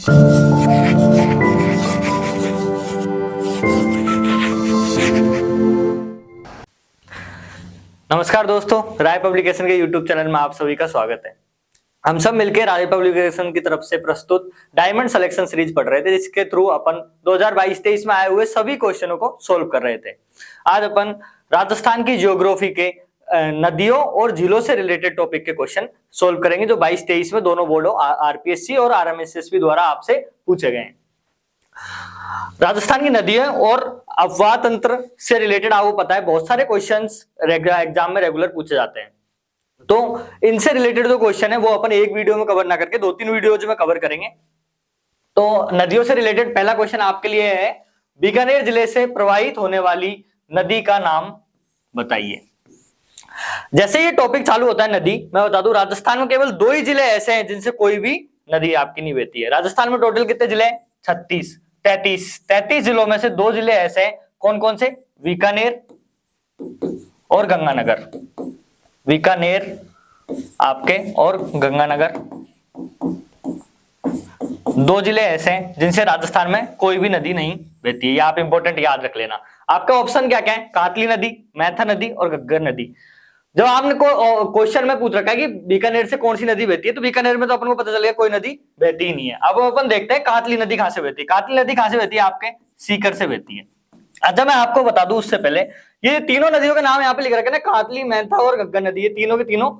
नमस्कार दोस्तों, राय पब्लिकेशन के यूट्यूब चैनल में आप सभी का स्वागत है। हम सब मिलकर राय पब्लिकेशन की तरफ से प्रस्तुत डायमंड सिलेक्शन सीरीज पढ़ रहे थे, जिसके थ्रू अपन 2022-23 में आए हुए सभी क्वेश्चनों को सोल्व कर रहे थे। आज अपन राजस्थान की जियोग्राफी के नदियों और झीलों से रिलेटेड टॉपिक के क्वेश्चन सोल्व करेंगे, जो 22-23 में दोनों बोर्डों आरपीएससी और आरएमएसएसबी द्वारा आपसे पूछे गए हैं। राजस्थान की नदियां और अफवाह तंत्र से रिलेटेड आपको पता है बहुत सारे क्वेश्चंस एग्जाम में रेगुलर पूछे जाते हैं। तो इनसे रिलेटेड जो क्वेश्चन है वो अपन एक वीडियो में कवर ना करके 2-3 वीडियोज में कवर करेंगे। तो नदियों से रिलेटेड पहला क्वेश्चन आपके लिए है, बीकानेर जिले से प्रवाहित होने वाली नदी का नाम बताइए। जैसे ये टॉपिक चालू होता है नदी, मैं बता दूं राजस्थान में केवल 2 ही जिले ऐसे हैं जिनसे कोई भी नदी आपकी नहीं बहती है। राजस्थान में टोटल कितने जिले हैं? 33 जिलों में से 2 जिले ऐसे हैं। कौन कौन से? बीकानेर और गंगानगर। बीकानेर आपके और गंगानगर 2 जिले ऐसे हैं जिनसे राजस्थान में कोई भी नदी नहीं बहती है। ये आप इंपॉर्टेंट याद रख लेना। आपका ऑप्शन क्या क्या है? कातली नदी, मैथा नदी और घग्गर नदी। जब आपने क्वेश्चन में पूछ रखा है कि बीकानेर से कौन सी नदी बहती है, तो बीकानेर में तो अपन को पता चल गया कोई नदी बहती ही नहीं है। अब अपन देखते हैं कातली नदी कहां से बहती है। कातली नदी कहां से बहती है? आपके सीकर से बहती है। अच्छा, मैं आपको बता दूं उससे पहले, ये तीनों नदियों के नाम यहाँ पे लिख रखे ना, कातली, मैथा और घग्गर नदी, ये तीनों के तीनों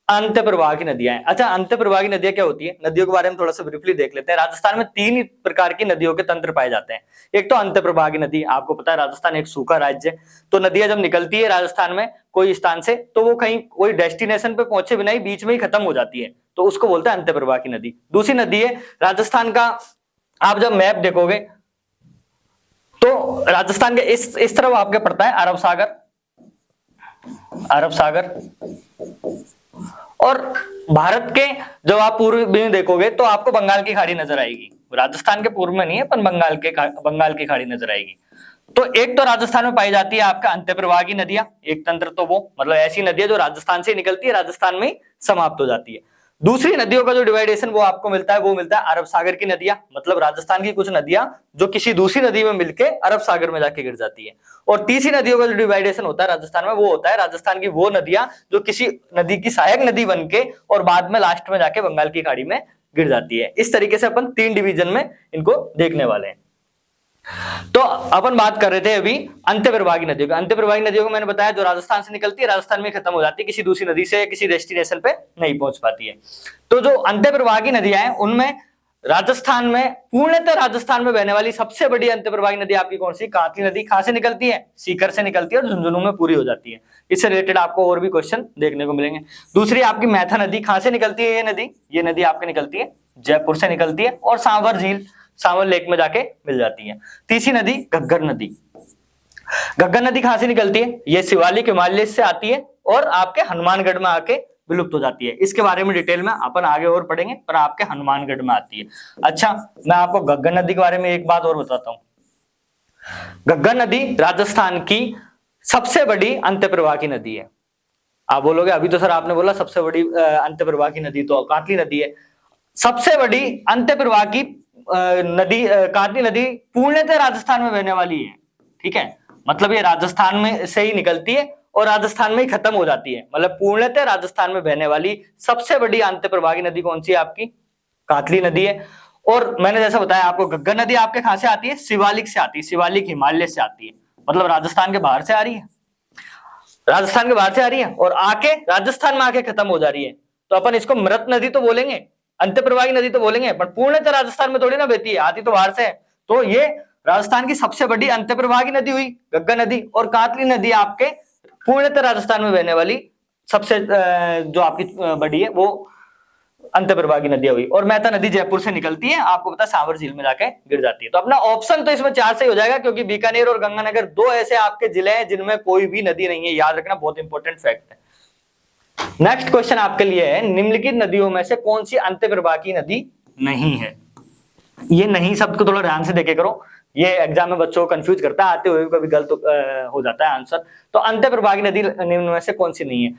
अंत्य प्रवाह की नदियां हैं। अच्छा, अंत्य प्रवाह की नदियां क्या होती है? नदियों के बारे में थोड़ा सा ब्रीफली देख लेते हैं। राजस्थान में 3 प्रकार की नदियों के तंत्र पाए जाते हैं। एक तो अंत्य प्रवाह की नदी, आपको पता है राजस्थान एक सूखा राज्य है, तो नदियां जब निकलती है राजस्थान में कोई स्थान से, तो वो कहीं कोई डेस्टिनेशन पे पहुंचे बिना ही बीच में ही खत्म हो जाती है, तो उसको बोलते हैं अंत्य प्रवाह की नदी। दूसरी नदी है राजस्थान का, आप जब मैप देखोगे तो राजस्थान के इस तरफ आपके पड़ता है अरब सागर, अरब सागर। और भारत के जब आप पूर्व में देखोगे तो आपको बंगाल की खाड़ी नजर आएगी। राजस्थान के पूर्व में नहीं है, पर बंगाल की खाड़ी नजर आएगी। तो एक तो राजस्थान में पाई जाती है आपका अंत्य प्रवाह की नदियां, एक तंत्र तो वो मतलब ऐसी नदियां जो राजस्थान से निकलती है, राजस्थान में ही समाप्त हो जाती है। दूसरी नदियों का जो डिवाइडेशन वो आपको मिलता है, वो मिलता है अरब सागर की नदियां, मतलब राजस्थान की कुछ नदियां जो किसी दूसरी नदी में मिलके अरब सागर में जाके गिर जाती है। और तीसरी नदियों का जो डिवाइडेशन होता है राजस्थान में, वो होता है राजस्थान की वो नदियां जो किसी नदी की सहायक नदी बनके और बाद में लास्ट में जाके बंगाल की खाड़ी में गिर जाती है। इस तरीके से अपन 3 डिवीजन में इनको देखने वाले हैं। तो अपन बात कर रहे थे अभी अंत्य प्रवाही नदियों की। अंत्य प्रवाही नदियों को मैंने बताया जो राजस्थान से निकलती है, राजस्थान में खत्म हो जाती है, किसी दूसरी नदी से किसी डेस्टिनेशन पे नहीं पहुंच पाती है। तो जो अंत्य प्रवाही नदियां हैं उनमें राजस्थान में पूर्णतः राजस्थान में बहने वाली सबसे बड़ी अंत्य प्रवाही नदी आपकी कौन सी? कातली नदी। कहां से निकलती है? सीकर से निकलती है और झुंझुनू में पूरी हो जाती है। इससे रिलेटेड आपको और भी क्वेश्चन देखने को मिलेंगे। दूसरी आपकी मैथा नदी। कहां से निकलती है ये नदी आपकी निकलती है जयपुर से निकलती है और सांवर झील, सांवर लेक में जाके मिल जाती है। तीसरी नदी घग्गर नदी। घग्गर नदी कहां से निकलती है? ये शिवालिक हिमालय से आती है और आपके हनुमानगढ़ में आके विलुप्त हो जाती है। इसके बारे में डिटेल में अपन आगे और पढ़ेंगे, पर आपके हनुमानगढ़ में आती है। अच्छा, मैं आपको घग्गर नदी के बारे में एक बात और बताता हूं। घग्गर नदी राजस्थान की सबसे बड़ी अंत्य प्रवाह की नदी है। आप बोलोगे अभी तो सर आपने बोला सबसे बड़ी अंत्य प्रवाह की नदी तो कातली नदी है। सबसे बड़ी अंत्य प्रवाह की नदी कातली नदी पूर्णतः राजस्थान में बहने वाली है। ठीक है, मतलब ये राजस्थान में से ही निकलती है और राजस्थान में ही खत्म हो जाती है। मतलब पूर्णतः राजस्थान में बहने वाली सबसे बड़ी अंत्य प्रवाही नदी कौन सी है? आपकी कातली नदी है। और मैंने जैसा बताया आपको, घग्गर नदी आपके कहां से आती है? शिवालिक से आती है, शिवालिक हिमालय से आती है, मतलब राजस्थान के बाहर से आ रही है, राजस्थान के बाहर से आ रही है और आके राजस्थान में आके खत्म हो जा रही है। तो अपन इसको मृत नदी तो बोलेंगे, अंत्य प्रवाही नदी तो बोलेंगे, पर पूर्णतः राजस्थान में थोड़ी ना बहती है, आती तो बाहर से है। तो ये राजस्थान की सबसे बड़ी अंत्य प्रवाही नदी हुई घग्गर नदी। और कातली नदी आपके पूर्णतः राजस्थान में बहने वाली सबसे जो आपकी बड़ी है वो अंत्य प्रवाही नदियां हुई। और मैथा नदी जयपुर से निकलती है, आपको पता है सांवर झील में जाके गिर जाती है। तो अपना ऑप्शन तो इसमें 4 से ही हो जाएगा, क्योंकि बीकानेर और गंगानगर 2 ऐसे आपके जिले हैं जिनमें कोई भी नदी नहीं है। याद रखना, बहुत इंपॉर्टेंट फैक्ट है। नेक्स्ट क्वेश्चन आपके लिए है, निम्नलिखित नदियों में से कौन सी अंत्य प्रवाह की नदी नहीं है? ये नहीं शब्द को थोड़ा ध्यान से देखे करो, ये एग्जाम में बच्चों को कंफ्यूज करता है, आते हुए कभी गलत हो जाता है आंसर। तो अंत्य प्रवाही नदी निम्न में से कौन सी नहीं है?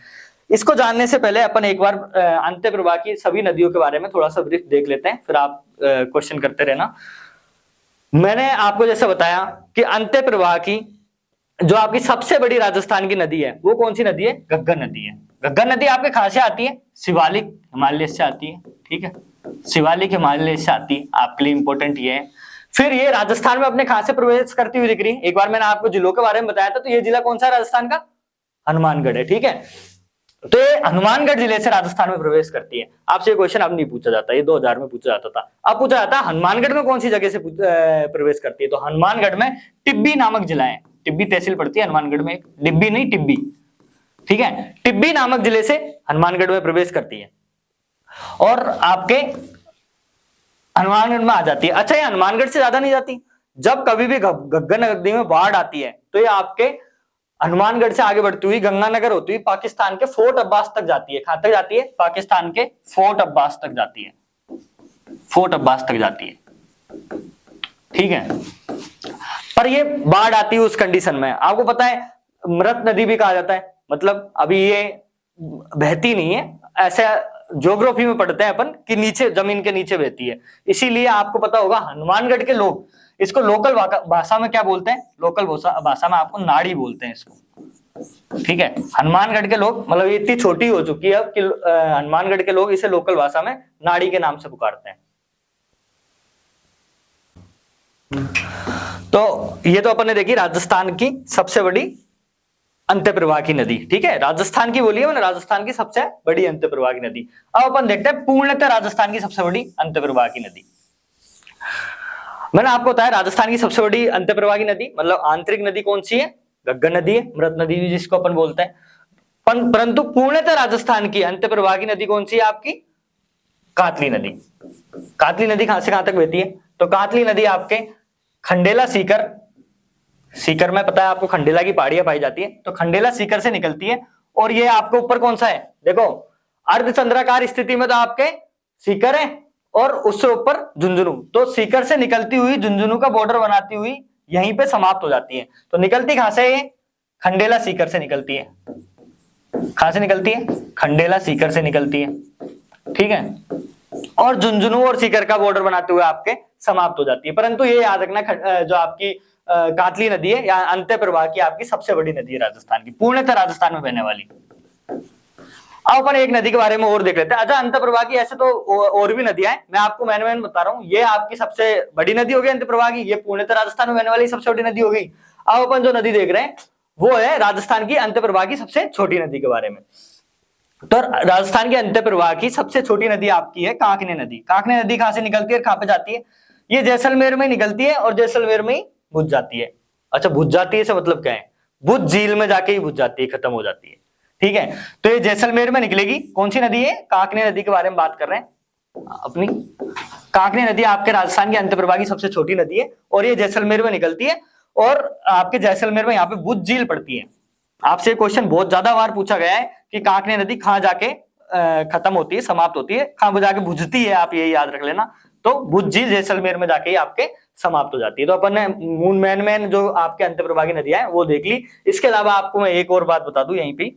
इसको जानने से पहले अपन एक बार अंत्य प्रवाह की सभी नदियों के बारे में थोड़ा सा ब्रीफ देख लेते हैं, फिर आप क्वेश्चन करते रहना। मैंने आपको जैसे बताया कि अंत्य प्रवाह की जो आपकी सबसे बड़ी राजस्थान की नदी है वो कौन सी नदी है? घग्गर नदी है। घग्गर नदी आपके कहां से आती है? शिवालिक हिमालय से आती है, ठीक है, शिवालिक हिमालय से आती है, आपके लिए इंपॉर्टेंट ये है। फिर ये राजस्थान में अपने कहां से प्रवेश करती हुई दिख रही है? एक बार मैंने आपको जिलों के बारे में बताया था, तो ये जिला कौन सा है राजस्थान का? हनुमानगढ़ है, ठीक है। तो ये हनुमानगढ़ जिले से राजस्थान में प्रवेश करती है। आपसे ये क्वेश्चन अब नहीं पूछा जाता, ये 2000 में पूछा जाता था। अब पूछा जाता है हनुमानगढ़ में कौन सी जगह से प्रवेश करती है? तो हनुमानगढ़ में टिब्बी नामक जिला है, टिब्बी तहसील पड़ती है हनुमानगढ़ में, डिब्बी नहीं टिब्बी, ठीक है, टिब्बी नामक जिले से हनुमानगढ़ में प्रवेश करती है और आपके हनुमानगढ़ में आ जाती है। अच्छा, ये हनुमानगढ़ से ज्यादा नहीं जाती। जब कभी भी घग्गर नदी में बाढ़ आती है तो ये आपके हनुमानगढ़ से आगे बढ़ती हुई गंगानगर होती हुई पाकिस्तान के फोर्ट अब्बास तक जाती है। कहां तक जाती है? पाकिस्तान के फोर्ट अब्बास तक जाती है, फोर्ट अब्बास तक जाती है, ठीक है। पर ये बाढ़ आती है उस कंडीशन में, आपको पता है मृत नदी भी कहा जाता है, मतलब अभी ये बहती नहीं है, ऐसा ज्योग्राफी में पढ़ते हैं अपन कि नीचे जमीन के नीचे बहती है। इसीलिए आपको पता होगा हनुमानगढ़ के लोग इसको लोकल भाषा में क्या बोलते हैं? लोकल भाषा में आपको नाड़ी बोलते हैं इसको, ठीक है। हनुमानगढ़ के लोग, मतलब ये इतनी छोटी हो चुकी है अब कि हनुमानगढ़ के लोग इसे लोकल भाषा में नाड़ी के नाम से पुकारते हैं। तो ये तो अपन ने देखी राजस्थान की सबसे बड़ी अंत्य प्रवाह की नदी, ठीक है। राजस्थान की बोलिए मैंने, राजस्थान की सबसे बड़ी अंत्य प्रवाह की नदी। अब अपन देखते हैं पूर्णतः राजस्थान की सबसे बड़ी अंत्य प्रवाह की नदी। मैंने आपको बताया राजस्थान की सबसे बड़ी अंत्य प्रवाह की नदी मतलब आंतरिक नदी कौन सी है? घग्गर नदी है, मृत नदी भी जिसको अपन बोलते हैं। परंतु पूर्णतः राजस्थान की अंत्य प्रवाह की नदी कौन सी है आपकी? कातली नदी। कातली नदी कहां से कहां तक बहती है? तो कातली नदी आपके खंडेला सीकर, सीकर में पता है आपको खंडेला की पहाड़ियां पाई जाती है, तो खंडेला सीकर से निकलती है और ये आपके ऊपर कौन सा है? देखो अर्धचंद्राकार स्थिति में तो आपके सीकर है और उससे ऊपर झुंझुनू, तो सीकर से निकलती हुई झुंझुनू का बॉर्डर बनाती हुई यहीं पे समाप्त हो जाती है। तो निकलती कहां से? खंडेला सीकर से निकलती है। कहां से निकलती है? खंडेला सीकर से निकलती है, ठीक है, और झुंझुनू और सीकर का बॉर्डर बनाते हुए आपके समाप्त हो जाती है। परंतु ये याद रखना जो आपकी कातली नदी है या अंत्य प्रवाह की आपकी सबसे बड़ी नदी है राजस्थान की, पूर्णतः राजस्थान में बहने वाली। अब अपन एक नदी के बारे में और देख लेते हैं। अच्छा, अंत्य प्रवाह की ऐसे तो और भी नदियां हैं, मैं आपको मैन बता रहा हूँ। ये आपकी सबसे बड़ी नदी होगी अंत्य प्रवाह की, ये पूर्णतः राजस्थान में बहने वाली सबसे बड़ी नदी हो गई। अब अपन जो नदी देख रहे हैं वो है राजस्थान की अंत्य प्रवाह की सबसे छोटी नदी के बारे में। तो राजस्थान की अंत्य प्रवाह की सबसे छोटी नदी आपकी है कांकने नदी। कांकने नदी कहां से निकलती है और कहां पे जाती है? ये जैसलमेर में निकलती है और जैसलमेर में ही बुझ जाती है। अच्छा, बुझ जाती है इसका मतलब क्या है? बुझ झील में जाके ही बुझ जाती है, खत्म हो जाती है, ठीक है। तो ये जैसलमेर में निकलेगी। कौन सी नदी है? कांकने नदी के बारे में बात कर रहे हैं अपनी। कांकने नदी आपके राजस्थान की अंत्य प्रवाह की सबसे छोटी नदी है और ये जैसलमेर में निकलती है और आपके जैसलमेर में यहाँ पे बुझ झील पड़ती है। आपसे क्वेश्चन बहुत ज्यादा बार पूछा गया है कि कांकने नदी कहां जाके खत्म होती है, समाप्त होती है, कहां जाके बुझती है, आप यही याद रख लेना। तो बुझ झील जैसलमेर में जाके ही आपके समाप्त हो जाती है। तो अपन ने मैन जो आपके अंत्य प्रवाह की नदियां हैं वो देख ली। इसके अलावा आपको मैं एक और बात बता दूं यहीं पे,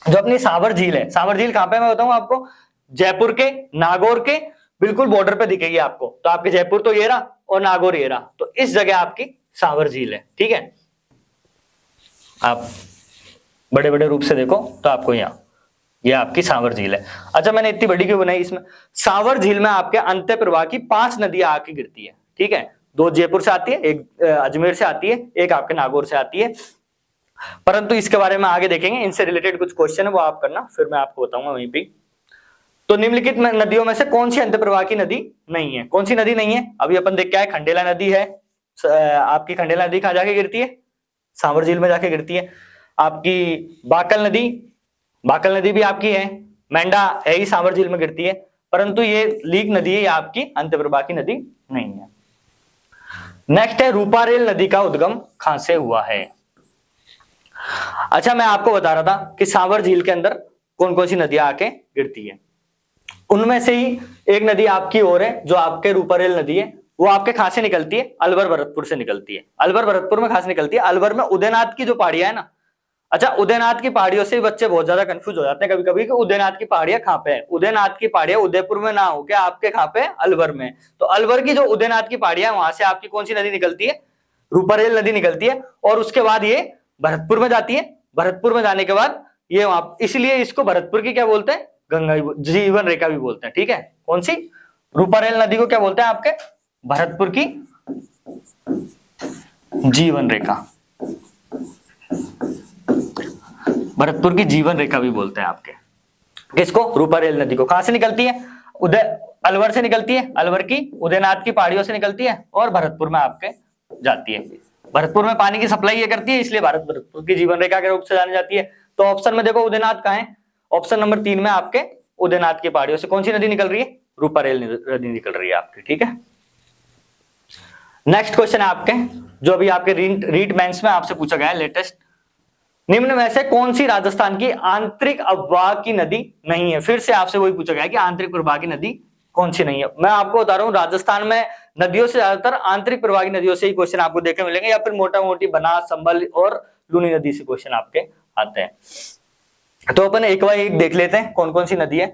जो अपनी सांभर झील है। सांभर झील कहां पे मैं बताऊं आपको? जयपुर के नागौर के बिल्कुल बॉर्डर पे दिखेगी आपको। तो आपके जयपुर तो ये रहा और नागौर ये रहा, तो इस जगह आपकी सांभर झील है, ठीक है। आप बड़े बड़े रूप से देखो तो आपको यहाँ ये आपकी सांभर झील है। अच्छा, मैंने इतनी बड़ी क्यों बनाई? इसमें सांभर झील में आपके अंत्य प्रवाह की 5 नदियां आके गिरती है, ठीक है। 2 जयपुर से आती है, एक अजमेर से आती है, एक आपके नागौर से आती है। परंतु इसके बारे में आगे देखेंगे, इनसे रिलेटेड कुछ क्वेश्चन है वो आप करना, फिर मैं आपको बताऊंगा वहीं पे। तो निम्नलिखित नदियों में से कौन सी अंत्य प्रवाह की नदी नहीं है? कौन सी नदी नहीं है? अभी अपन देख के आए, खंडेला नदी है। आपकी खंडेला नदी कहां जाके गिरती है? सांभर झील में जाके गिरती है। आपकी बाकल नदी भी आपकी है, मेंढा है ही सांभर झील में गिरती है, परंतु ये लीक नदी है, ये आपकी अंत्य प्रवाह की नदी नहीं है। नेक्स्ट है रूपारेल नदी का उद्गम कहां से हुआ है? अच्छा, मैं आपको बता रहा था कि सांभर झील के अंदर कौन कौन सी नदियां आके गिरती है। उनमें से ही एक नदी आपकी और है जो आपके रूपारेल नदी है, वो आपके कहां से निकलती है? अलवर भरतपुर से निकलती है। अलवर भरतपुर में कहां से निकलती है? अलवर में उदयनाथ की जो पहाड़ियां है ना, अच्छा, उदयनाथ की पहाड़ियों से बच्चे बहुत ज्यादा कंफ्यूज हो जाते हैं कभी कभी कि उदयनाथ की पहाड़ियां कहाँ पे है। उदयनाथ की पहाड़ियां उदयपुर में ना हो क्या आपके कहाँ पे, अलवर में। तो अलवर की जो उदयनाथ की पहाड़ियां वहां से आपकी कौन सी नदी निकलती है, रूपारेल नदी निकलती है। और उसके बाद ये भरतपुर में जाती है। भरतपुर में जाने के बाद ये वहां, इसलिए इसको भरतपुर की क्या बोलते हैं, गंगा जीवन रेखा भी बोलते हैं। ठीक है, कौन सी, रूपारेल नदी को क्या बोलते हैं आपके, भरतपुर की जीवन रेखा। भरतपुर की जीवन रेखा भी बोलते हैं आपके किसको, रूपारेल नदी को। कहां से निकलती है, अलवर से निकलती है, अलवर की उदयनाथ की पहाड़ियों से निकलती है और भरतपुर में आपके जाती है। भरतपुर में पानी की सप्लाई ये करती है, इसलिए भरतपुर की जीवन रेखा के रूप से जानी जाती है। तो ऑप्शन में देखो उदयनाथ कहां है, ऑप्शन नंबर 3 में आपके उदयनाथ की पहाड़ियों से कौन सी नदी निकल रही है, रूपारेल नदी निकल रही है आपकी। ठीक है, नेक्स्ट क्वेश्चन है आपके, जो अभी आपके रीट मेंस में आपसे पूछा गया है लेटेस्ट। निम्न में से कौन सी राजस्थान की आंतरिक अववाह की नदी नहीं है। फिर से आपसे वही पूछा गया है कि आंतरिक प्रवाह की नदी कौन सी नहीं है। मैं आपको बता रहा हूं, राजस्थान में नदियों से ज्यादातर आंतरिक प्रवाह की नदियों से ही क्वेश्चन आपको देखने मिलेंगे, या फिर मोटा मोटी बनास, संबल और लूनी नदी से क्वेश्चन आपके आते हैं। तो अपन एक बार एक देख लेते हैं कौन कौन सी नदी है।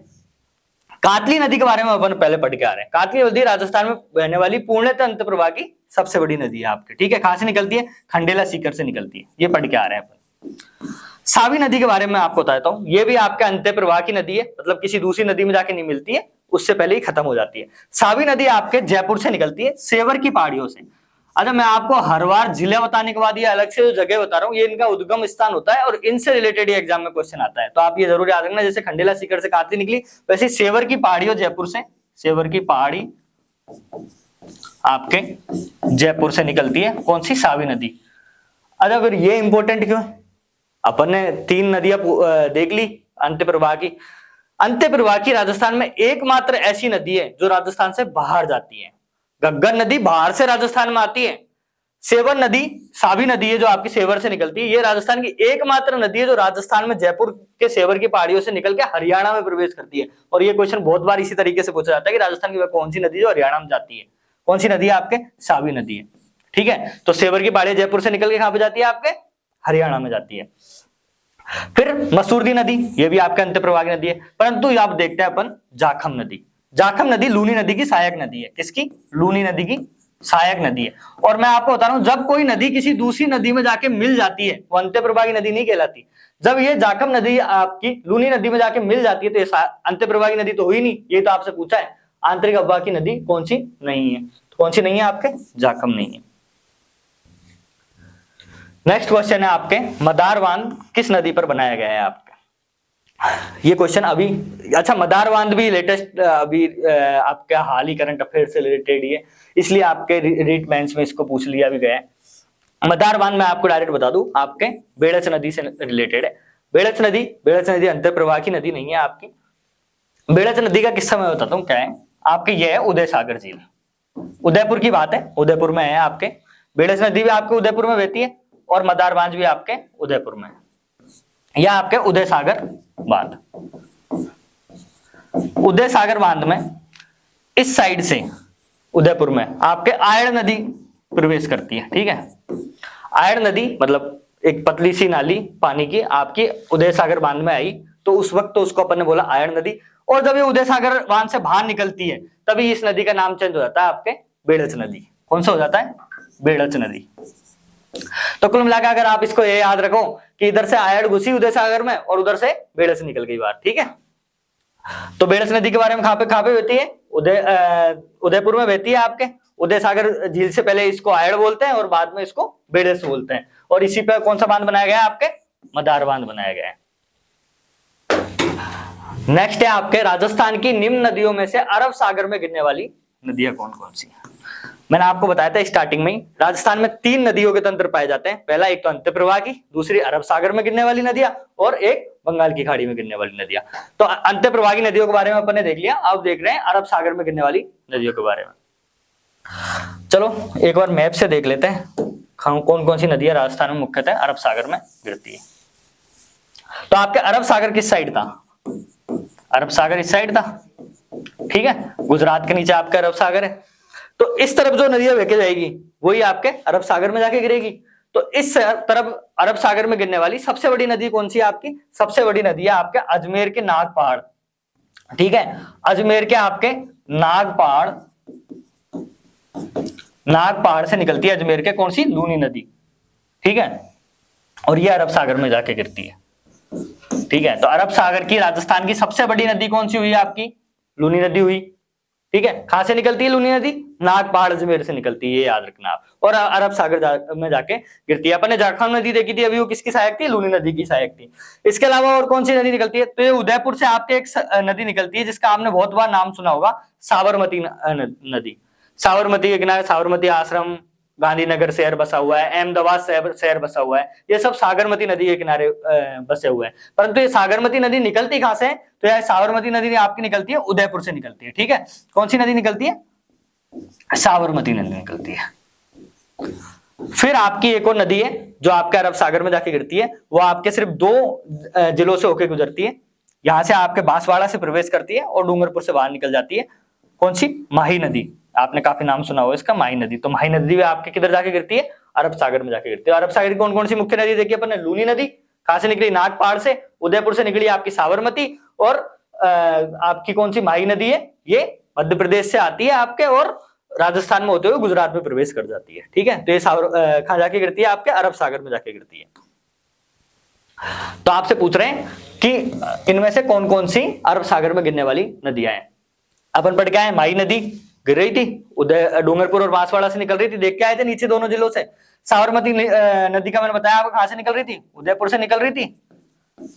कातली नदी के बारे में अपन पहले पढ़ के आ रहे हैं। कातली नदी राजस्थान में बहने वाली पूर्णतः अंत प्रवाह की सबसे बड़ी नदी है आपके। ठीक है, कहां से निकलती है, खंडेला सीकर से निकलती है, ये पढ़ के आ रहे हैं अपन। सावी नदी के बारे में आपको बताता हूं, ये भी आपके अंत्य प्रवाह की नदी है, मतलब किसी दूसरी नदी में जाके नहीं मिलती है, उससे पहले ही खत्म हो जाती है। सावी नदी आपके जयपुर से निकलती है, सेवर की पहाड़ियों से। अच्छा, मैं आपको हर बार जिला बताने के बाद ये अलग से जो जगह बता रहा हूँ, ये इनका उद्गम स्थान होता है और इनसे रिलेटेड ये एग्जाम में क्वेश्चन आता है। तो आप ये जरूर याद रखना, जैसे खंडेला सीकर से कातली निकली, वैसे सेवर की पहाड़ियों जयपुर से, सेवर की पहाड़ी आपके जयपुर से निकलती है कौन सी, सावी नदी। अच्छा, फिर ये इंपॉर्टेंट क्यों है, अपन ने 3 नदियां देख ली अंत्य प्रवाह की। अंत्य प्रवाह की राजस्थान में एकमात्र ऐसी नदी है जो राजस्थान से बाहर जाती है। घग्गर नदी बाहर से राजस्थान में आती है। सेवर नदी, सावी नदी है जो आपकी सेवर से निकलती है, ये राजस्थान की एकमात्र नदी है जो राजस्थान में जयपुर के सेवर की पहाड़ियों से निकल के हरियाणा में प्रवेश करती है। और ये क्वेश्चन बहुत बार इसी तरीके से पूछा जाता है कि राजस्थान की वह कौन सी नदी जो हरियाणा में जाती है, कौन सी नदी है आपके, सावी नदी है। ठीक है, तो सेवर की पहाड़ियां जयपुर से निकल के कहां पे जाती है आपके, हरियाणा में जाती है। फिर मसूरदी नदी, ये भी आपके अंत्य प्रवाह की नदी है, परंतु आप देखते हैं अपन जाखम नदी। जाखम नदी लूनी नदी की सहायक नदी है, किसकी, लूनी नदी की सहायक नदी है। और मैं आपको बता रहा हूं, जब कोई नदी किसी दूसरी नदी में जाके मिल जाती है, वो अंत्य प्रवाह की नदी नहीं कहलाती। जब ये जाखम नदी आपकी लूनी नदी में जाके मिल जाती है तो ये अंत्य प्रवाह की नदी तो हुई नहीं। ये तो आपसे पूछा है आंतरिक अववाह की नदी कौन सी नहीं है, तो कौन सी नहीं है आपके, जाखम नहीं है। नेक्स्ट क्वेश्चन है आपके, मदार बांध किस नदी पर बनाया गया है आपका, ये क्वेश्चन अभी। अच्छा, मदार बांध भी लेटेस्ट अभी आपका हाल ही करंट अफेयर से रिलेटेड ही है, इसलिए आपके रीट मेंस में इसको पूछ लिया भी गया है। मदार बांध मैं आपको डायरेक्ट बता दूं, आपके बेड़च नदी से रिलेटेड है। बेड़च नदी अंतर प्रवाह की नदी नहीं है आपकी। बेड़च नदी का किस्सा मैं बताता हूँ क्या है आपके, ये है उदय सागर झील, उदयपुर की बात है, उदयपुर में है आपके। बेड़च नदी भी आपके उदयपुर में बहती है और मदार बांध भी आपके उदयपुर में है। यह आपके उदय सागर बांध, उदय सागर बांध में इस साइड से उदयपुर में आपके आयड़ नदी प्रवेश करती है। ठीक है, आयड़ नदी मतलब एक पतली सी नाली पानी की आपकी उदय सागर बांध में आई, तो उस वक्त तो उसको अपन ने बोला आयड़ नदी। और जब ये उदय सागर बांध से बाहर निकलती है तभी इस नदी का नाम चेंज हो जाता है आपके बेड़च नदी। कौन सा हो जाता है, बेड़च नदी। तो कुल मिलाकर अगर आप इसको ये याद रखो कि इधर से आयड़ घुसी उदय सागर में और उधर से बेड़च निकल गई बाहर। ठीक है, तो बेड़च नदी के बारे में कहां पे बहती है, उदयपुर में बहती है आपके। उदय सागर झील से पहले इसको आयड़ बोलते हैं और बाद में इसको बेड़च बोलते हैं। और इसी पे कौन सा बांध बनाया गया है आपके, मदार बांध बनाया गया है। नेक्स्ट है आपके, राजस्थान की निम्न नदियों में से अरब सागर में गिरने वाली नदियां कौन कौन सी है। मैंने आपको बताया था स्टार्टिंग में ही, राजस्थान में 3 नदियों के तंत्र पाए जाते हैं। पहला एक तो अंत्य प्रवाह की, दूसरी अरब सागर में गिरने वाली नदियां, और एक बंगाल की खाड़ी में गिरने वाली नदियां। तो अंत्य प्रवाह की नदियों के बारे में अपन ने देख लिया, अब देख रहे हैं अरब सागर में गिरने वाली नदियों के बारे में। चलो एक बार मैप से देख लेते हैं कौन कौन सी नदियां राजस्थान में मुख्यतः अरब सागर में गिरती है। तो आपके अरब सागर किस साइड था, अरब सागर इस साइड था। ठीक है, गुजरात के नीचे आपका अरब सागर है, तो इस तरफ जो नदियां बहके जाएगी वही आपके अरब सागर में जाके गिरेगी। तो इस तरफ अरब सागर में गिरने वाली सबसे बड़ी नदी कौन सी है आपकी? सबसे बड़ी नदी है आपके अजमेर के नाग पहाड़, ठीक है, अजमेर के आपके नाग पहाड़ से निकलती है अजमेर के, कौन सी? लूनी नदी, ठीक है, और ये अरब सागर में जाके गिरती है, ठीक है। तो अरब सागर की राजस्थान की सबसे बड़ी नदी कौन सी हुई आपकी? लूनी नदी हुई, ठीक है। कहां से निकलती है लूनी नदी? नाग पहाड़ अजमेर से निकलती है, ये याद रखना आप, और अरब सागर में जाके गिरती है। अपन ने झारखंड नदी देखी थी अभी, वो किसकी सहायक थी? लूनी नदी की सहायक थी। इसके अलावा और कौन सी नदी निकलती है? तो ये उदयपुर से आपके एक नदी निकलती है जिसका आपने बहुत बार नाम सुना होगा, साबरमती नदी। साबरमती के किनारे साबरमती आश्रम, गांधीनगर शहर बसा हुआ है, अहमदाबाद शहर बसा हुआ है, ये सब साबरमती नदी के किनारे बसे हुए हैं। परंतु ये साबरमती नदी निकलती कहां से है? तो यह साबरमती नदी आपकी निकलती है उदयपुर से निकलती है, ठीक है। कौन सी नदी निकलती है? साबरमती नदी निकलती है। फिर आपकी एक और नदी है जो आपके अरब सागर में जाके गिरती है, वो आपके सिर्फ 2 जिलों से होकर गुजरती है। यहां से आपके बांसवाड़ा से प्रवेश करती है और डूंगरपुर से बाहर निकल जाती है। कौन सी? माही नदी, आपने काफी नाम सुना होगा इसका, माही नदी। तो माही नदी भी आपके किधर जाके गिरती है? अरब सागर में जाके गिरती है। अरब सागर की कौन कौन सी मुख्य नदी देखी अपन ने? लूनी नदी, कहां से निकली? नाग पहाड़ से। उदयपुर से निकली आपकी साबरमती, और आपकी कौन सी? माही नदी है, ये मध्य प्रदेश से आती है आपके, और राजस्थान में होते हुए गुजरात में प्रवेश कर जाती है, ठीक है। तो ये कहां जाके गिरती है? आपके अरब सागर में जाके गिरती है। तो आपसे पूछ रहे हैं कि इनमें से कौन कौन सी अरब सागर में गिरने वाली नदियां हैं। अपन पढ़ के आए, माही नदी गिर रही थी, डूंगरपुर और बांसवाड़ा से निकल रही थी, देख के आए थे नीचे दोनों जिलों से। साबरमती नदी का मैंने बताया आपको कहां से निकल रही थी? उदयपुर से निकल रही थी,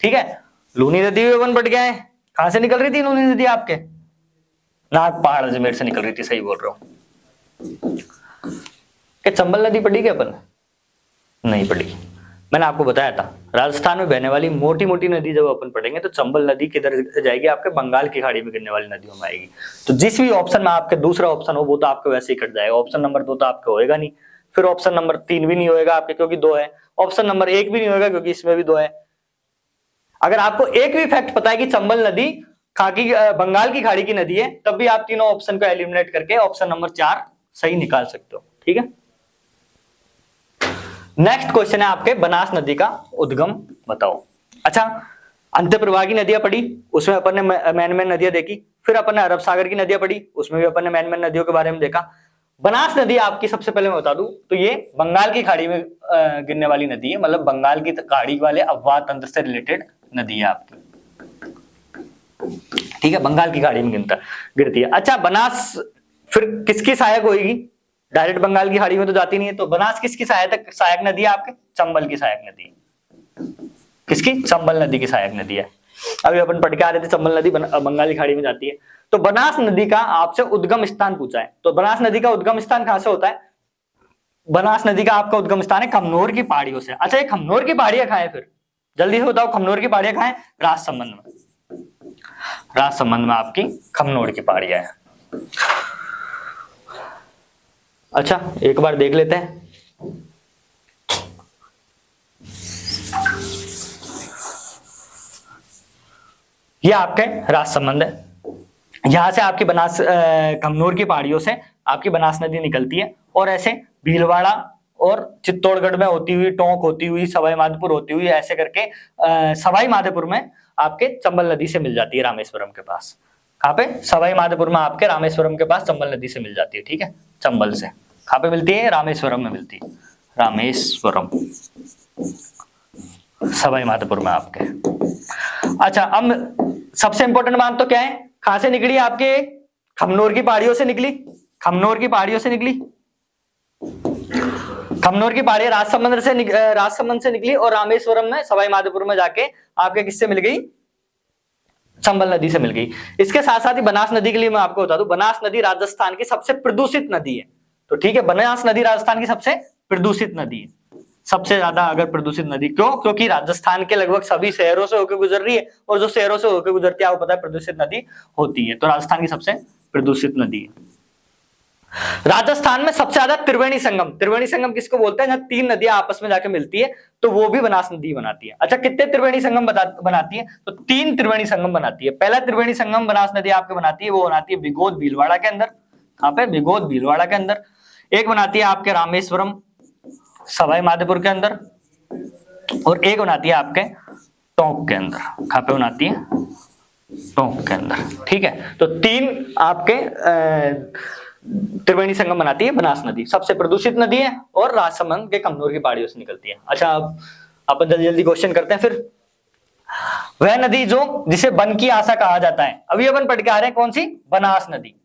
ठीक है। लूनी नदी भी अपन पढ़ के आए, कहां से निकल रही थी लूनी नदी? आपके नाग पहाड़ अजमेर से निकल रही थी, सही बोल रहा हूं। चंबल नदी पढ़ी क्या अपन? नहीं पढ़ी। मैंने आपको बताया था राजस्थान में बहने वाली मोटी मोटी नदी जब अपन पढ़ेंगे तो चंबल नदी किधर जाएगी? आपके बंगाल की खाड़ी में गिरने वाली नदियों में आएगी। तो जिस भी ऑप्शन में आपके दूसरा ऑप्शन हो वो तो आपके वैसे ही कट जाएगा। ऑप्शन नंबर 2 तो आपके होएगा नहीं, फिर ऑप्शन नंबर 3 भी नहीं होएगा आपके क्योंकि 2 है, ऑप्शन नंबर 1 भी नहीं होगा क्योंकि इसमें भी 2 है। अगर आपको एक भी फैक्ट पता है कि चंबल नदी बंगाल की खाड़ी की नदी है, तब भी आप तीनों ऑप्शन को एलिमिनेट करके ऑप्शन नंबर 4 सही निकाल सकते हो, ठीक है। नेक्स्ट क्वेश्चन है आपके, बनास नदी का उद्गम बताओ। अच्छा, अंतःप्रवाह की नदियां पढ़ी, उसमें अपन ने मैन मैन नदियां देखी। फिर अपन ने अरब सागर की नदियां पढ़ी, उसमें भी अपन ने मैन मैन नदियों के बारे में देखा। बनास नदी आपकी सबसे पहले मैं बता दूं तो ये बंगाल की खाड़ी में गिरने वाली नदी है, मतलब बंगाल की खाड़ी वाले अफवाह तंत्र से रिलेटेड नदी है आपकी, ठीक है। बंगाल की खाड़ी में गिरती है। अच्छा, बनास फिर किसकी सहायक होगी? डायरेक्ट बंगाल की खाड़ी में तो जाती नहीं है, तो बनास किसकी सहायक नदी है? आपके चंबल की सहायक नदी है। किसकी? चंबल नदी की सहायक नदी है। अभी अपन पढ़ के आ रहे थे चंबल नदी बंगाल की खाड़ी में जाती है। तो बनास नदी का आपसे उद्गम स्थान पूछा है, तो बनास नदी का उद्गम स्थान कहां से होता है? बनास नदी का आपका उद्गम स्थान है खमनोर की पहाड़ियों से। अच्छा, ये खमनोर की पहाड़ियां कहां है? फिर जल्दी से बताओ, खमनोर की पहाड़ियां कहां है? राजसमंद में। राजसमंद में आपकी खमनोर की पहाड़ियां है। अच्छा, एक बार देख लेते हैं। ये आपके राजसमंद है, यहां से आपकी बनास खमनोर की पहाड़ियों से आपकी बनास नदी निकलती है, और ऐसे भीलवाड़ा और चित्तौड़गढ़ में होती हुई, टोंक होती हुई, सवाई माधोपुर होती हुई, ऐसे करके सवाई माधोपुर में आपके चंबल नदी से मिल जाती है रामेश्वरम के पास। कहां पे? सवाई माधोपुर में आपके रामेश्वरम के पास चंबल नदी से मिल जाती है, ठीक है। चंबल से कहां पे मिलती है? रामेश्वरम में मिलती है। रामेश्वरम सवाई माधोपुर में आपके। अच्छा, अब सबसे इंपॉर्टेंट बात तो क्या है? कहां से निकली? आपके खमनोर की पहाड़ियों से निकली। खमनोर की पहाड़ियों से निकली। खमनोर की पहाड़ियां राजसमंद से निकली और रामेश्वरम में सवाई माधोपुर में जाके आपके किससे मिल गई? चंबल नदी से मिल गई। इसके साथ साथ ही बनास नदी के लिए मैं आपको बता दूं, बनास नदी राजस्थान की सबसे प्रदूषित नदी है। तो ठीक है, बनास नदी राजस्थान की सबसे प्रदूषित नदी है, सबसे ज्यादा अगर प्रदूषित नदी। क्यों? क्योंकि राजस्थान के लगभग सभी शहरों से होकर गुजर रही है, और जो शहरों से होकर गुजरती है आपको पता है प्रदूषित नदी होती है। तो राजस्थान की सबसे प्रदूषित नदी है। राजस्थान में सबसे ज्यादा त्रिवेणी संगम किसको बोलते हैं? जहां 3 नदियां आपस में जाके मिलती है, तो वो भी बनास नदी बनाती है। अच्छा, कितने त्रिवेणी संगम बनाती है? तो 3 त्रिवेणी संगम बनाती है। पहला त्रिवेणी संगम बनास नदी आपके बनाती है, वो बनाती है बिगोद भीलवाड़ा के अंदर। कहां पे? बिगोद भीलवाड़ा के अंदर। एक बनाती है आपके रामेश्वरम, सवाई माधोपुर के अंदर, और एक बनाती है आपके टोंक के अंदर। कहां पे बनाती है? टोंक के अंदर। ठीक है, तो 3 आपके त्रिवेणी संगम बनाती है बनास नदी, सबसे प्रदूषित नदी है और राजसमंद के कमनूर की पहाड़ियों से निकलती है। अच्छा, अब अपन जल्दी जल्दी क्वेश्चन करते हैं। फिर वह नदी जो जिसे वन की आशा कहा जाता है, अभी अपन पढ़ के आ रहे हैं कौन सी? बनास नदी।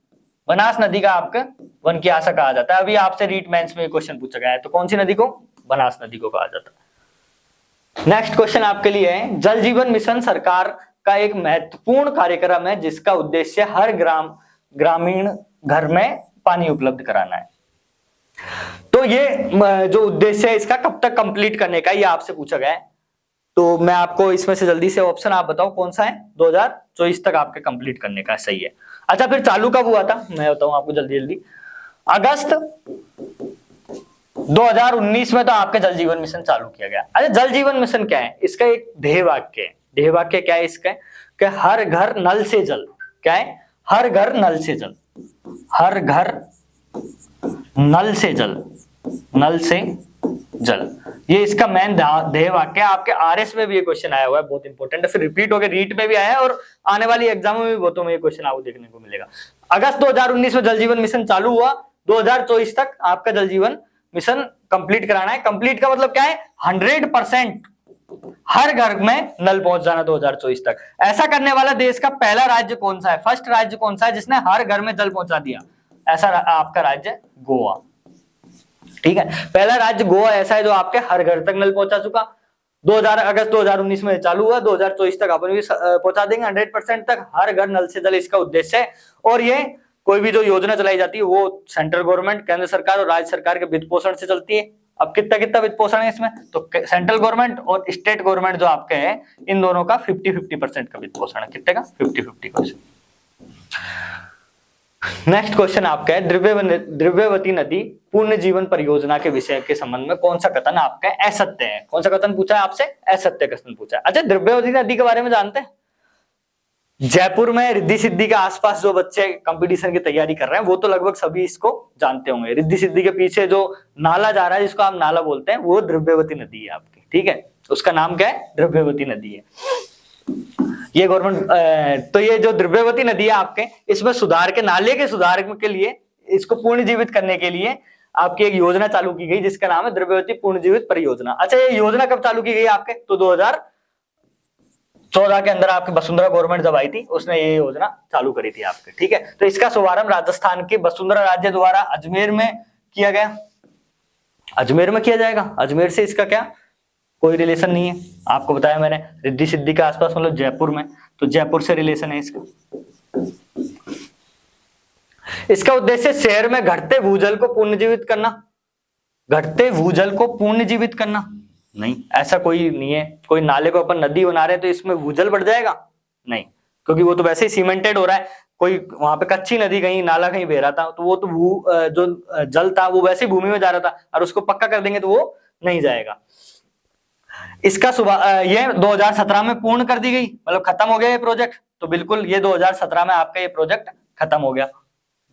बनास नदी का आपका वन की आशा कहा जाता है। अभी आपसे रीट मेंस में क्वेश्चन पूछा गया है, तो कौन सी नदी को? बनास नदी को कहा जाता है। नेक्स्ट क्वेश्चन आपके लिए है, जल जीवन मिशन सरकार का एक महत्वपूर्ण कार्यक्रम है जिसका उद्देश्य हर ग्रामीण घर में पानी उपलब्ध कराना है। तो ये जो उद्देश्य है इसका कब तक कंप्लीट करने का, ये आपसे पूछा गया है। तो मैं आपको इसमें से जल्दी से ऑप्शन आप बताओ कौन सा है? 2024 तक आपके कंप्लीट करने का, सही है। अच्छा, फिर चालू कब हुआ था? मैं बताऊं आपको जल्दी जल्दी। अगस्त 2019 में तो आपका जल जीवन मिशन चालू किया गया। अच्छा, जल जीवन मिशन क्या है? इसका एक ध्येय वाक्य है। ध्येय वाक्य क्या है इसका? कि हर घर नल से जल। क्या है? हर घर नल से जल। हर घर नल से जल। नल से जल, ये इसका मेन ध्येय वाक्य है। आपके आरएस में भी ये क्वेश्चन आया हुआ है, बहुत इंपॉर्टेंट है। फिर रिपीट होकर रीट में भी आया है और आने वाली एग्जामों में भी बहुतों में ये क्वेश्चन आपको देखने को मिलेगा। अगस्त 2019 में जल जीवन मिशन चालू हुआ, 2024 तक आपका जल जीवन मिशन कंप्लीट कराना है। कंप्लीट का मतलब क्या है? 100% हर घर में नल पहुंच जाना 2024 तक। ऐसा करने वाला देश का पहला राज्य कौन सा है? फर्स्ट राज्य कौन सा है जिसने हर घर में जल पहुंचा दिया? ऐसा आपका राज्य गोवा। ठीक है, पहला राज्य गोवा ऐसा है जो आपके हर घर तक नल पहुंचा चुका। अगस्त 2019 में चालू हुआ, 2024 तक अपन भी पहुंचा देंगे 100% तक हर घर नल से जल, इसका उद्देश्य है। और ये कोई भी जो योजना चलाई जाती है वो सेंट्रल गवर्नमेंट, केंद्र सरकार और राज्य सरकार के वित्त पोषण से चलती है। अब कितना कितना वित्त पोषण है इसमें? तो सेंट्रल गवर्नमेंट और स्टेट गवर्नमेंट जो आपके हैं, इन दोनों का 50-50% का वित्त पोषण है। कितने का? 50-50%। नेक्स्ट क्वेश्चन आपका है, द्रव्यवती नदी पूर्ण जीवन परियोजना के विषय के संबंध में कौन सा कथन आपका असत्य है? कौन सा कथन पूछा है आपसे? असत्य कथन पूछा है। अच्छा, द्रव्यवती नदी के बारे में जानते हैं? जयपुर में रिद्धि सिद्धि के आसपास जो बच्चे कंपटीशन की तैयारी कर रहे हैं वो तो लगभग सभी इसको जानते होंगे। रिद्धि सिद्धि के पीछे जो नाला जा रहा है जिसको आप नाला बोलते हैं, वो द्रव्यवती नदी है आपकी। ठीक है, उसका नाम क्या है? द्रव्यवती नदी है। ये गवर्नमेंट, तो ये जो द्रव्यवती नदी है आपके, इसमें सुधार के नाले के सुधार के लिए, इसको पूर्ण जीवित करने के लिए आपकी एक योजना चालू की गई जिसका नाम है द्रव्यवती पूर्ण जीवित परियोजना। अच्छा, ये योजना कब चालू की गई आपके? तो 2014 के अंदर आपकी वसुंधरा गवर्नमेंट जब आई थी उसने ये योजना चालू करी थी आपके। ठीक है, तो इसका शुभारंभ राजस्थान के वसुंधरा राज्य द्वारा अजमेर में किया गया। अजमेर में किया जाएगा। अजमेर से इसका क्या कोई रिलेशन नहीं है, आपको बताया मैंने। रिद्धि सिद्धि के आसपास मतलब जयपुर में, तो जयपुर से रिलेशन है इसका। इसका उद्देश्य शहर में घटते भूजल को पुनर्जीवित करना। घटते भूजल को पुनर्जीवित करना नहीं, ऐसा कोई नहीं है। कोई नाले को अपन नदी बना रहे हैं तो इसमें भूजल बढ़ जाएगा? नहीं, क्योंकि वो तो वैसे ही सीमेंटेड हो रहा है। कोई वहां पे कच्ची नदी कहीं नाला कहीं बह रहा था तो वो तो जो जल था वो वैसे ही भूमि में जा रहा था, और उसको पक्का कर देंगे तो वो नहीं जाएगा। इसका ये 2017 में पूर्ण कर दी गई, मतलब खत्म हो गया ये प्रोजेक्ट। तो बिल्कुल ये 2017 में आपका ये प्रोजेक्ट खत्म हो गया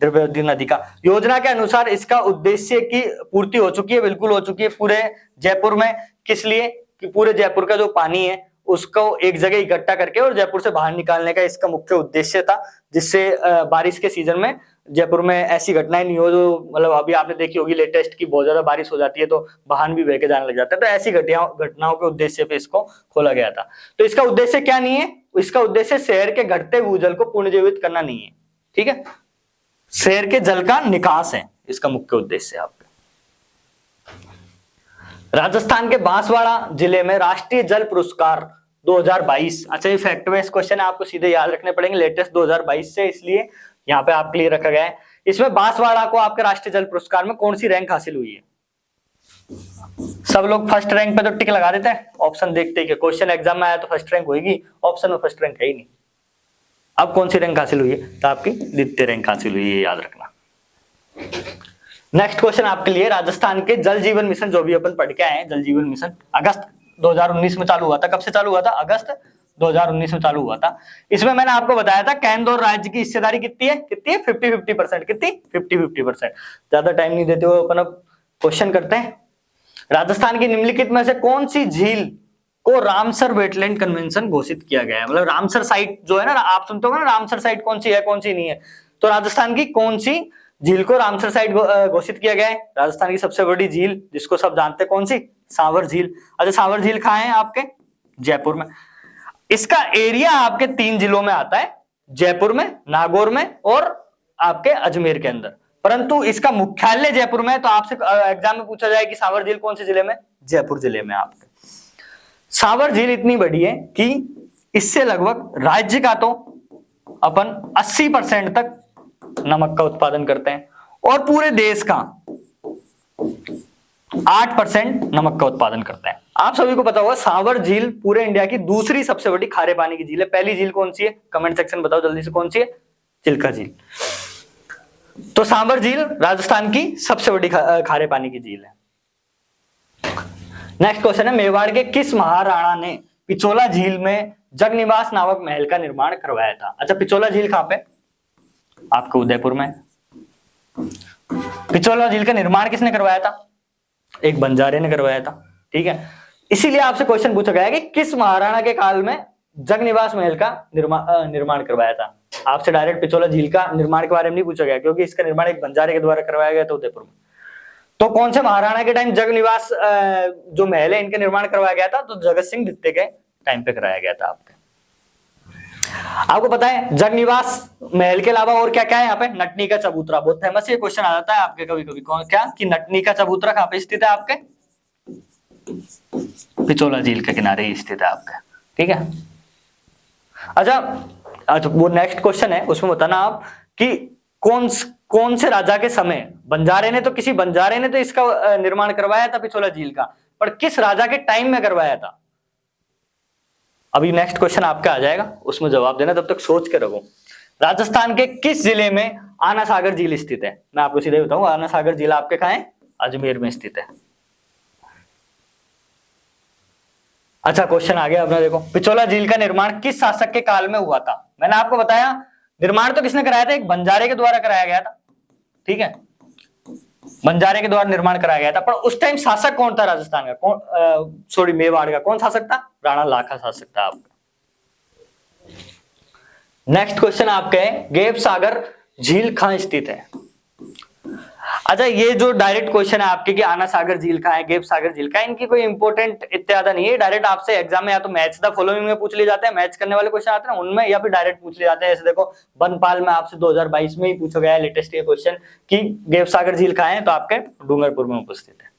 द्रव्यवती नदी का। योजना के अनुसार इसका उद्देश्य की पूर्ति हो चुकी है, बिल्कुल हो चुकी है पूरे जयपुर में। किस लिए? कि पूरे जयपुर का जो पानी है उसको एक जगह इकट्ठा करके और जयपुर से बाहर निकालने का इसका मुख्य उद्देश्य था, जिससे बारिश के सीजन में जयपुर में ऐसी घटनाएं नहीं हो जो, मतलब अभी आपने देखी होगी लेटेस्ट की बहुत ज्यादा बारिश हो जाती है तो वाहन भी बह के जाने लग जाते हैं। तो ऐसी घटनाओं के उद्देश्य पे इसको खोला गया था। तो इसका उद्देश्य क्या नहीं है? इसका उद्देश्य शहर के घटते भूजल को पुनर्जीवित करना नहीं है। ठीक है, शहर के जल का निकास है इसका मुख्य उद्देश्य आपका। राजस्थान के बांसवाड़ा जिले में राष्ट्रीय जल पुरस्कार 2022। अच्छा, ये फैक्ट वाइज क्वेश्चन है, आपको सीधे याद रखने पड़ेंगे, लेटेस्ट 2022 से, इसलिए यहाँ पे आप क्लियर रखा गया है। इसमें बांसवाड़ा को आपके राष्ट्रीय जल पुरस्कार में कौन सी रैंक हासिल हुई है? सब लोग फर्स्ट रैंक पे तो टिक लगा देते हैं ऑप्शन देखते ही, क्वेश्चन एग्जाम में आया तो फर्स्ट रैंक होगी, ऑप्शन में फर्स्ट रैंक है ही नहीं। अब कौन सी रैंक हासिल हुई है? तो आपकी द्वितीय रैंक हासिल हुई है, याद रखना। नेक्स्ट क्वेश्चन आपके लिए, राजस्थान के जल जीवन मिशन जो भी अपन पढ़ के आए हैं, जल जीवन मिशन अगस्त 2019 में चालू हुआ था। कब से चालू हुआ था? अगस्त 2019 में चालू हुआ था। इसमें मैंने आपको बताया था केंद्र और राज्य की हिस्सेदारी कितनी है? कितनी है? 50-50%। कितनी? 50-50%। ज्यादा टाइम नहीं देते हुए अपन अब क्वेश्चन करते हैं। राजस्थान की निम्नलिखित में से कौन सी झील को रामसर वेटलैंड कन्वेंशन घोषित किया गया है? मतलब रामसर साइट जो है ना, आप सुनते हो ना रामसर साइट कौन सी है कौन सी नहीं है, तो राजस्थान की कौन सी झील को रामसर साइट घोषित किया गया है? राजस्थान की सबसे बड़ी झील जिसको सब जानते हैं कौन सी? सांवर झील। अच्छा, सांवर झील कहाँ है आपके? जयपुर में। इसका एरिया आपके 3 जिलों में आता है, जयपुर में, नागौर में और आपके अजमेर के अंदर, परंतु इसका मुख्यालय जयपुर में है। तो आपसे एग्जाम में पूछा जाए कि सांवर झील कौन से जिले में? जयपुर जिले में। आपके सांवर झील इतनी बड़ी है कि इससे लगभग राज्य का तो अपन 80% तक नमक का उत्पादन करते हैं और पूरे देश का 8% नमक का उत्पादन करते हैं। आप सभी को पता होगा सांवर झील पूरे इंडिया की दूसरी सबसे बड़ी खारे पानी की झील है। पहली झील कौन सी है? कमेंट सेक्शन बताओ जल्दी से, कौन सी है? चिल्का झील। तो सांवर झील राजस्थान की सबसे बड़ी खारे पानी की झील है। नेक्स्ट क्वेश्चन है, मेवाड़ के किस महाराणा ने पिचोला झील में जगनिवास नामक महल का निर्माण करवाया था? अच्छा, पिचोला झील कहां पे? आपको उदयपुर में। पिचोला झील का निर्माण किसने करवाया था? एक बंजारे ने करवाया था। ठीक है, इसीलिए आपसे क्वेश्चन पूछा गया है कि किस महाराणा के काल में जगनिवास महल का निर्माण करवाया था। आपसे डायरेक्ट पिचोला झील का निर्माण के बारे में नहीं पूछा गया, क्योंकि इसका निर्माण एक बंजारे के द्वारा करवाया गया था उदयपुर में। तो कौन से महाराणा के टाइम जगनिवास जो महल है इनके निर्माण करवाया गया था? तो जगत सिंह द्वितीय के टाइम पे कराया गया था। आपको पता है जगनिवास महल के अलावा और क्या क्या है यहाँ पे? नटनी का चबूतरा, बहुत फेमस ये क्वेश्चन आ जाता है आपके कभी कभी। कौन क्या कि नटनी का चबूतरा कहाँ पे स्थित है? आपके पिचोला झील के किनारे ही स्थित है आपका। ठीक है, अच्छा वो नेक्स्ट क्वेश्चन है, उसमें बताना आप कि कौन से राजा के समय बंजारे ने तो इसका निर्माण करवाया था पिचोला झील का, पर किस राजा के टाइम में करवाया था? अभी नेक्स्ट क्वेश्चन आपका आ जाएगा, उसमें जवाब देना, तब तक सोच के रखो। राजस्थान के किस जिले में आना सागर झील स्थित है? मैं आपको सीधे बताऊं, आना सागर झील आपके कहां है? अजमेर में स्थित है। अच्छा, क्वेश्चन आ गया अपना, देखो पिचोला झील का निर्माण किस शासक के काल में हुआ था? मैंने आपको बताया निर्माण तो किसने कराया था? एक बंजारे के द्वारा कराया गया था। ठीक है, बंजारे के द्वारा निर्माण कराया गया था, पर उस टाइम शासक कौन था राजस्थान का? कौन मेवाड़ का कौन शासक था? राणा लाखा शासक था आपका। नेक्स्ट क्वेश्चन आपका है, गेप सागर झील कहां स्थित है? अच्छा, ये जो डायरेक्ट क्वेश्चन है आपके कि आना सागर झील कहां है, गेप सागर झील कहां है, इनकी कोई इंपॉर्टेंट इत्यादि नहीं है। डायरेक्ट आपसे एग्जाम में या तो मैच द फॉलोइंग में पूछ लिए जाते हैं, मैच करने वाले क्वेश्चन आते हैं ना उनमें, या फिर डायरेक्ट पूछ लिए जाते हैं। जैसे देखो बनपाल में आपसे 2022 में ही पूछा गया है लेटेस्ट ये क्वेश्चन कि गेप सागर झील कहां है, तो आपके डूंगरपुर में उपस्थित है।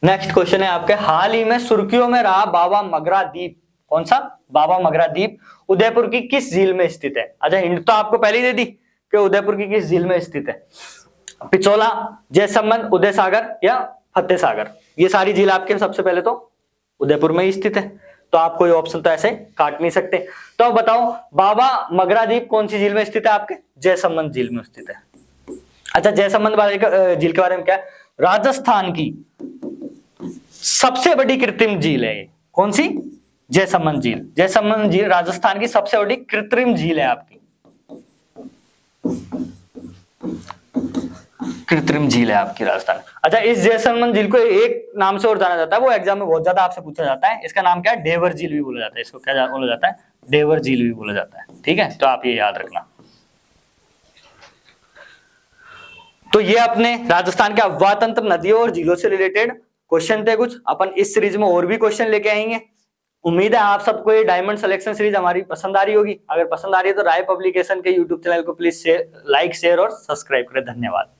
नेक्स्ट क्वेश्चन है आपके, हाल ही में सुर्खियों में रहा बाबा मगरा द्वीप, कौन सा? बाबा मगरा द्वीप उदयपुर की किस झील में स्थित है? अच्छा, हिंट तो आपको पहले ही दे दी कि उदयपुर की किस झील में स्थित है। पिचोला, जयसमंद, उदय सागर या फतेह सागर, ये सारी झील आपके सबसे पहले तो उदयपुर में ही स्थित है, तो आप कोई ऑप्शन तो ऐसे काट नहीं सकते। तो बताओ बाबा मगरा द्वीप कौन सी झील में स्थित है? आपके जयसमंद झील में स्थित है। अच्छा, जयसमंद झील के बारे में क्या है? राजस्थान की सबसे बड़ी कृत्रिम झील है। कौन सी? जयसमंद झील। जयसमंद झील राजस्थान की सबसे बड़ी कृत्रिम झील है आपकी, कृत्रिम झील है आपकी राजस्थान। अच्छा, इस जयसमंद झील को एक नाम से और जाना जाता है, वो एग्जाम में बहुत ज्यादा आपसे पूछा जाता है। इसका नाम क्या है? डेवर झील भी बोला जाता है। इसको क्या बोला जाता है? डेवर झील भी बोला जाता है। ठीक है, तो आप ये याद रखना। तो ये अपने राजस्थान के अफवाह तंत्र, नदियों और झीलों से रिलेटेड क्वेश्चन थे कुछ। अपन इस सीरीज में और भी क्वेश्चन लेके आएंगे। उम्मीद है आप सबको ये डायमंड सिलेक्शन सीरीज हमारी पसंद आ रही होगी। अगर पसंद आ रही है तो राय पब्लिकेशन के यूट्यूब चैनल को प्लीज लाइक, शेयर और सब्सक्राइब करें। धन्यवाद।